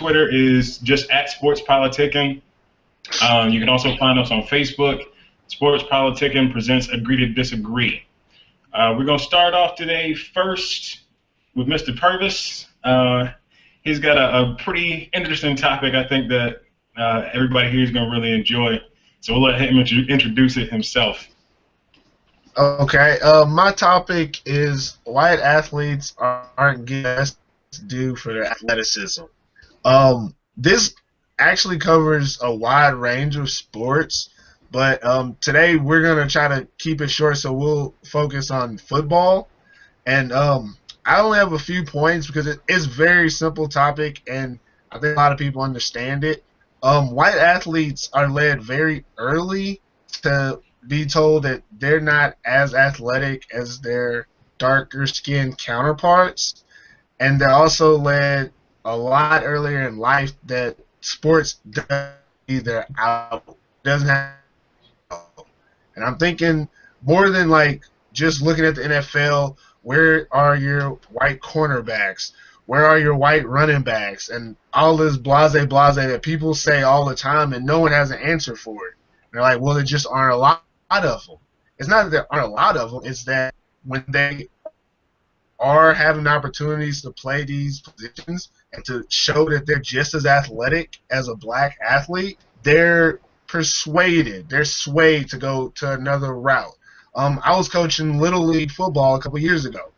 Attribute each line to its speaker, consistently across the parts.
Speaker 1: Twitter is just at Sports Politicking. You can also find us on Facebook. Sports Politicking presents Agree to Disagree. We're going to start off today first with Mr. Purvis. He's got a pretty interesting topic I think that everybody here is going to really enjoy. So we'll let him introduce it himself.
Speaker 2: Okay, my topic is white athletes aren't getting best due for their athleticism. This actually covers a wide range of sports, but today we're going to try to keep it short, so we'll focus on football. And I only have a few points because it's a very simple topic, and I think a lot of people understand it. White athletes are led very early to be told that they're not as athletic as their darker skinned counterparts, and they're also led a lot earlier in life that sports doesn't have. And I'm thinking more than like just looking at the NFL, where are your white cornerbacks? Where are your white running backs? And all this blase that people say all the time and no one has an answer for it. They're like, well, there just aren't a lot of them. It's not that there aren't a lot of them. It's that when they are having opportunities to play these positions and to show that they're just as athletic as a black athlete, they're swayed to go to another route. I was coaching Little League football a couple years ago.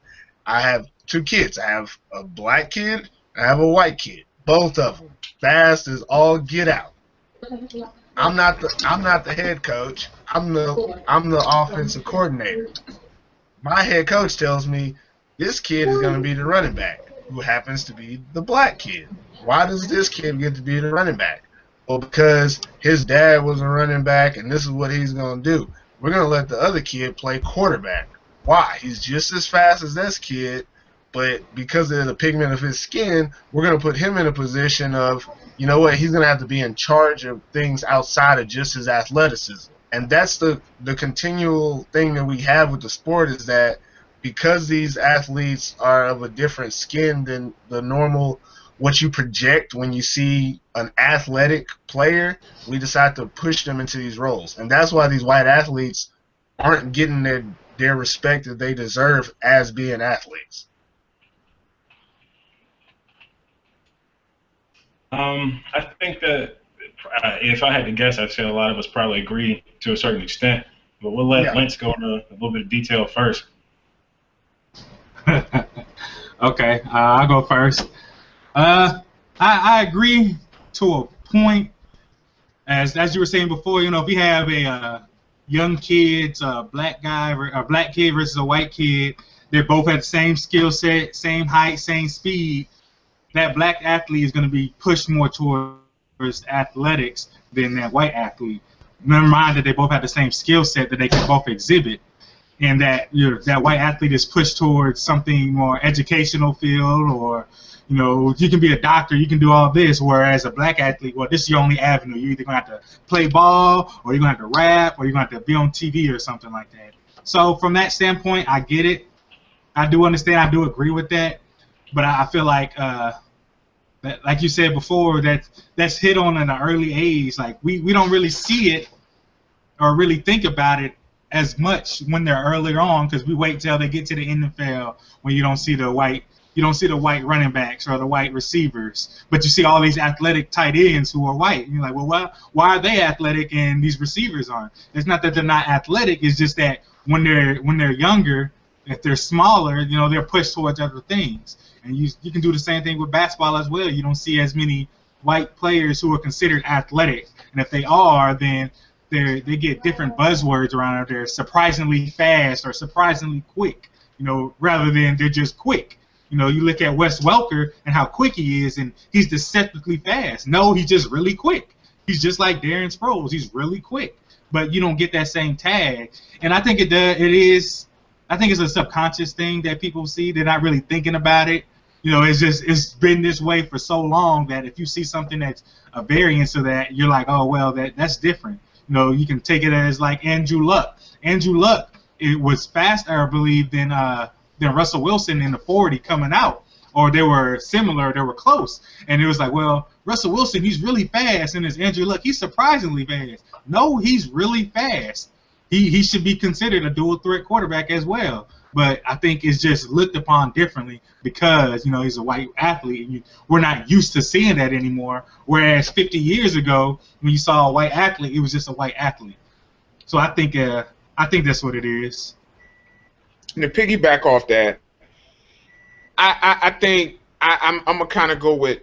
Speaker 2: I have two kids. I have a black kid. I have a white kid. Both of them fast as all get out. I'm not the head coach. I'm the offensive coordinator. My head coach tells me this kid is going to be the running back, who happens to be the black kid. Why does this kid get to be the running back? Well, because his dad was a running back, and this is what he's going to do. We're going to let the other kid play quarterback. Why? He's just as fast as this kid, but because of the pigment of his skin, we're going to put him in a position of, you know what, he's going to have to be in charge of things outside of just his athleticism. And that's the continual thing that we have with the sport, is that because these athletes are of a different skin than the normal, what you project when you see an athletic player, we decide to push them into these roles. And that's why these white athletes aren't getting their respect that they deserve as being athletes.
Speaker 1: I think that if I had to guess, I'd say a lot of us probably agree to a certain extent, but we'll let Lance go into a little bit of detail first.
Speaker 3: Okay, I'll go first. I agree to a point. As you were saying before, you know, if you have a young kid, a black kid versus a white kid, they both have the same skill set, same height, same speed. That black athlete is going to be pushed more towards athletics than that white athlete. Never mind that they both have the same skill set that they can both exhibit, and that that white athlete is pushed towards something more educational field, or you know, you can be a doctor, you can do all this, whereas a black athlete, well, this is your only avenue. You're either going to have to play ball, or you're going to have to rap, or you're going to have to be on TV or something like that. So from that standpoint, I get it. I do understand. I do agree with that. But I feel like you said before, that's hit on at an early age. Like we don't really see it or really think about it as much when they're earlier on, because we wait till they get to the NFL when you don't see the white running backs or the white receivers, but you see all these athletic tight ends who are white. And you're like, well, why are they athletic and these receivers aren't? It's not that they're not athletic. It's just that when they're younger, if they're smaller, you know, they're pushed towards other things. And you can do the same thing with basketball as well. You don't see as many white players who are considered athletic, and if they are, then they get different buzzwords around it. They're surprisingly fast or surprisingly quick, you know, rather than they're just quick. You know, you look at Wes Welker and how quick he is, and he's deceptively fast. No, he's just really quick. He's just like Darren Sproles. He's really quick, but you don't get that same tag. And I think I think it's a subconscious thing that people see. They're not really thinking about it. You know, it's been this way for so long that if you see something that's a variance of that, you're like, oh well, that's different. You know, you can take it as like Andrew Luck. Andrew Luck, it was faster, I believe, than Russell Wilson in the 40 coming out, or they were similar, they were close, and it was like, well, Russell Wilson, he's really fast, and his Andrew Luck, he's surprisingly fast. No, he's really fast. He should be considered a dual threat quarterback as well. But I think it's just looked upon differently because, you know, he's a white athlete. And we're not used to seeing that anymore. Whereas 50 years ago, when you saw a white athlete, it was just a white athlete. So I think that's what it is.
Speaker 4: And to piggyback off that, I think I'm gonna kind of go with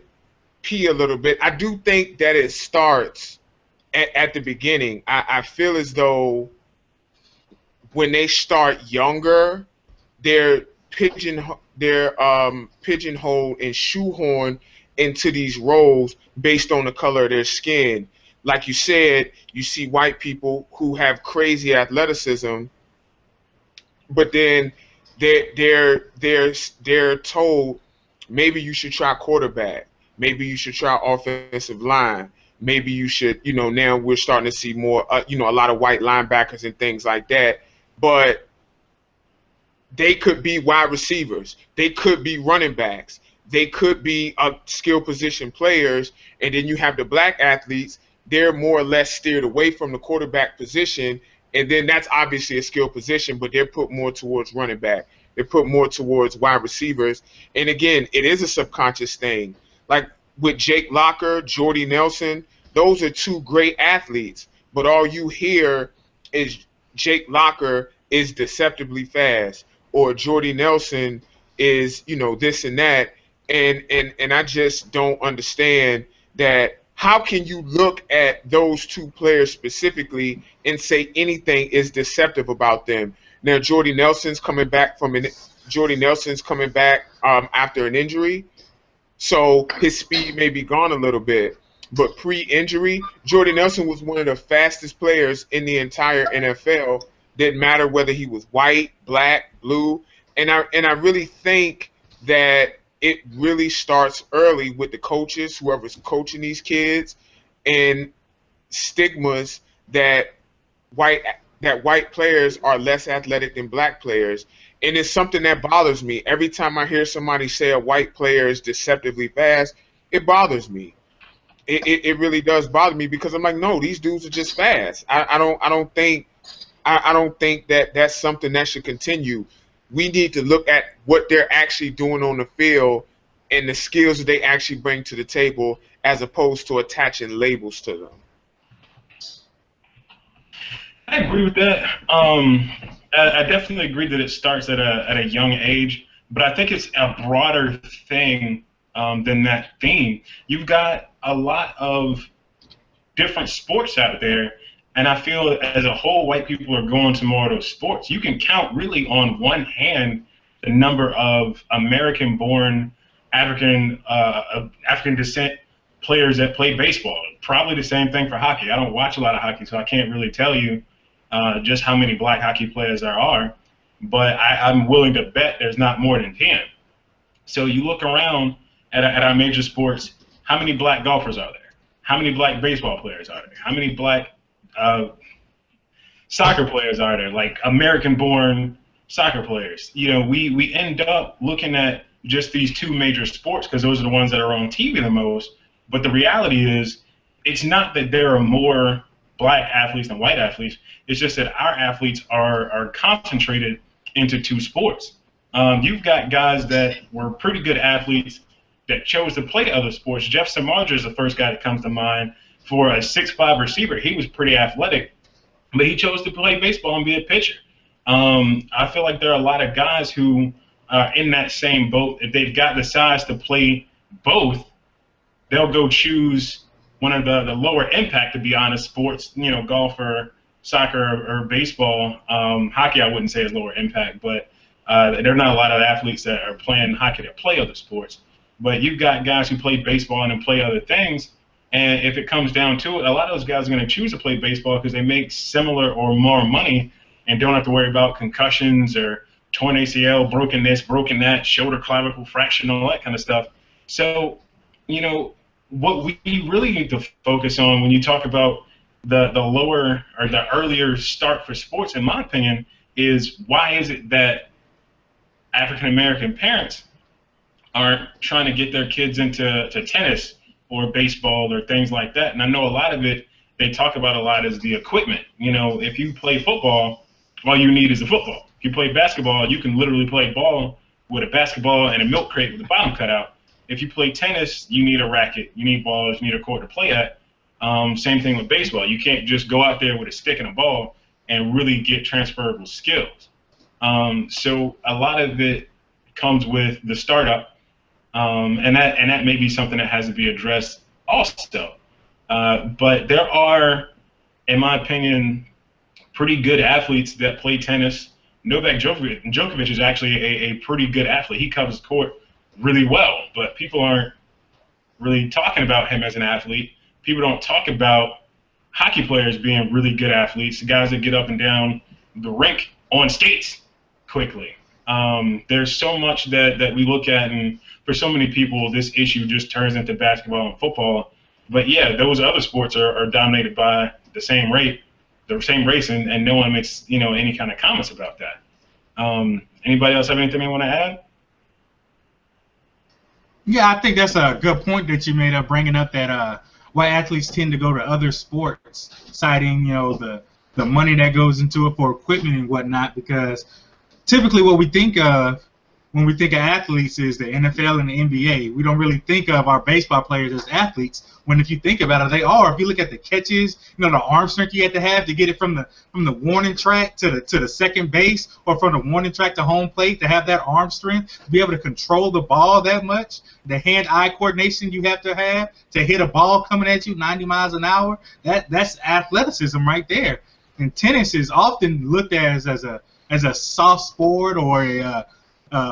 Speaker 4: P a little bit. I do think that it starts at the beginning. I feel as though when they start younger, they're pigeonholed and shoehorned into these roles based on the color of their skin. Like you said, you see white people who have crazy athleticism, but then they're told maybe you should try quarterback, maybe you should try offensive line, maybe you should, you know, now we're starting to see more, you know, a lot of white linebackers and things like that, but they could be wide receivers, they could be running backs, they could be skill position players, and then you have the black athletes. They're more or less steered away from the quarterback position, and then that's obviously a skill position, but they're put more towards running back. They're put more towards wide receivers. And again, it is a subconscious thing. Like with Jake Locker, Jordy Nelson, those are two great athletes, but all you hear is Jake Locker is deceptively fast, or Jordy Nelson is, you know, this and that. And I just don't understand that. How can you look at those two players specifically and say anything is deceptive about them? Now, Jordy Nelson's coming back after an injury, so his speed may be gone a little bit. But pre-injury, Jordy Nelson was one of the fastest players in the entire NFL. Didn't matter whether he was white, black, blue, and I really think that it really starts early with the coaches, whoever's coaching these kids, and stigmas that white players are less athletic than black players. And it's something that bothers me. Every time I hear somebody say a white player is deceptively fast, it bothers me. It really does bother me because I'm like, no, these dudes are just fast. I don't think that that's something that should continue. We need to look at what they're actually doing on the field and the skills that they actually bring to the table as opposed to attaching labels to them.
Speaker 1: I agree with that. I definitely agree that it starts at a young age, but I think it's a broader thing than that theme. You've got a lot of different sports out there, and I feel as a whole, white people are going to more of those sports. You can count really on one hand the number of American-born, African descent players that play baseball. Probably the same thing for hockey. I don't watch a lot of hockey, so I can't really tell you just how many black hockey players there are, but I'm willing to bet there's not more than 10. So you look around at our major sports, how many black golfers are there? How many black baseball players are there? How many black soccer players are there, like American-born soccer players? You know, we end up looking at just these two major sports because those are the ones that are on TV the most, but the reality is it's not that there are more black athletes than white athletes. It's just that our athletes are concentrated into two sports. You've got guys that were pretty good athletes that chose to play other sports. Jeff Samardzija is the first guy that comes to mind. For a 6'5" receiver, he was pretty athletic, but he chose to play baseball and be a pitcher. I feel like there are a lot of guys who are in that same boat. If they've got the size to play both, they'll go choose one of the lower impact, to be honest, sports, you know, golf or soccer or baseball. Hockey I wouldn't say is lower impact, but there are not a lot of athletes that are playing hockey that play other sports. But you've got guys who play baseball and then play other things. And if it comes down to it, a lot of those guys are going to choose to play baseball because they make similar or more money and don't have to worry about concussions or torn ACL, broken this, broken that, shoulder clavicle fracture, all that kind of stuff. So, you know, what we really need to focus on when you talk about the lower or the earlier start for sports, in my opinion, is why is it that African-American parents aren't trying to get their kids into tennis or baseball or things like that. And I know a lot of it, they talk about a lot is the equipment. You know, if you play football, all you need is a football. If you play basketball, you can literally play ball with a basketball and a milk crate with the bottom cut out. If you play tennis, you need a racket, you need balls, you need a court to play at. Same thing with baseball. You can't just go out there with a stick and a ball and really get transferable skills. So a lot of it comes with the startup, and that may be something that has to be addressed also. But there are, in my opinion, pretty good athletes that play tennis. Novak Djokovic is actually a pretty good athlete. He covers court really well, but people aren't really talking about him as an athlete. People don't talk about hockey players being really good athletes, the guys that get up and down the rink on skates quickly. There's so much that we look at, and for so many people, this issue just turns into basketball and football. But yeah, those other sports are dominated by the same race, and no one makes any kind of comments about that. Anybody else have anything they want to add?
Speaker 3: Yeah, I think that's a good point that you made up, bringing up that why athletes tend to go to other sports, citing the money that goes into it for equipment and whatnot. Because typically, what we think of when we think of athletes is the NFL and the NBA. We don't really think of our baseball players as athletes, when if you think about it, they are. If you look at the catches, the arm strength you have to get it from the warning track to the second base, or from the warning track to home plate, to have that arm strength, to be able to control the ball that much, the hand-eye coordination you have to hit a ball coming at you 90 miles an hour, that's athleticism right there. And tennis is often looked at as a soft sport, or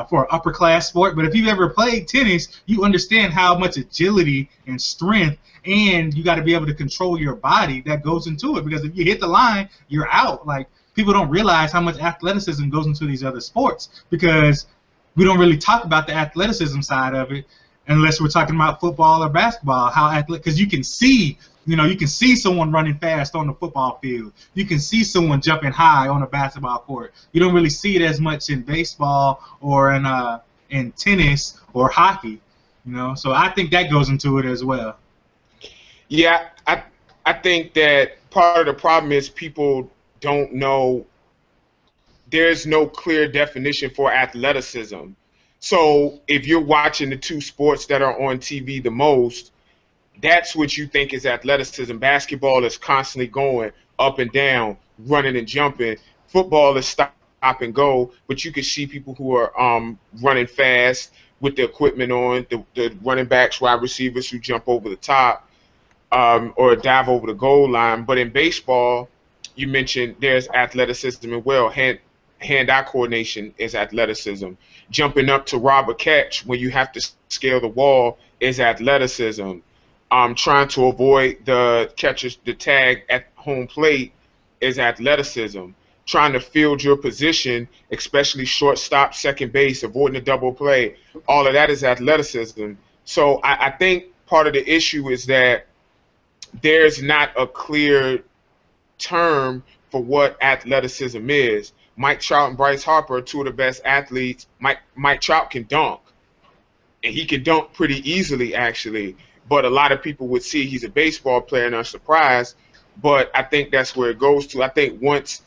Speaker 3: for an upper class sport. But if you've ever played tennis, you understand how much agility and strength, and you got to be able to control your body that goes into it. Because if you hit the line, you're out. Like, people don't realize how much athleticism goes into these other sports, because we don't really talk about the athleticism side of it unless we're talking about football or basketball. Because you can see. You can see someone running fast on the football field. You can see someone jumping high on a basketball court. You don't really see it as much in baseball or in tennis or hockey. So I think that goes into it as well.
Speaker 4: Yeah, I think that part of the problem is people don't know. There's no clear definition for athleticism. So if you're watching the two sports that are on TV the most, that's what you think is athleticism. Basketball is constantly going up and down, running and jumping. Football is stop and go, but you can see people who are running fast with the equipment on, the running backs, wide receivers who jump over the top or dive over the goal line. But in baseball, you mentioned there's athleticism as well. Hand-eye coordination is athleticism. Jumping up to rob a catch when you have to scale the wall is athleticism. Trying to avoid the tag at home plate is athleticism. Trying to field your position, especially shortstop, second base, avoiding a double play, all of that is athleticism. So I think part of the issue is that there's not a clear term for what athleticism is. Mike Trout and Bryce Harper are two of the best athletes. Mike Trout can dunk, and he can dunk pretty easily, actually. But a lot of people would see he's a baseball player and are surprised. But I think that's where it goes to. I think once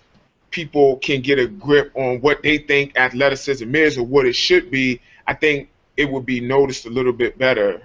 Speaker 4: people can get a grip on what they think athleticism is or what it should be, I think it would be noticed a little bit better.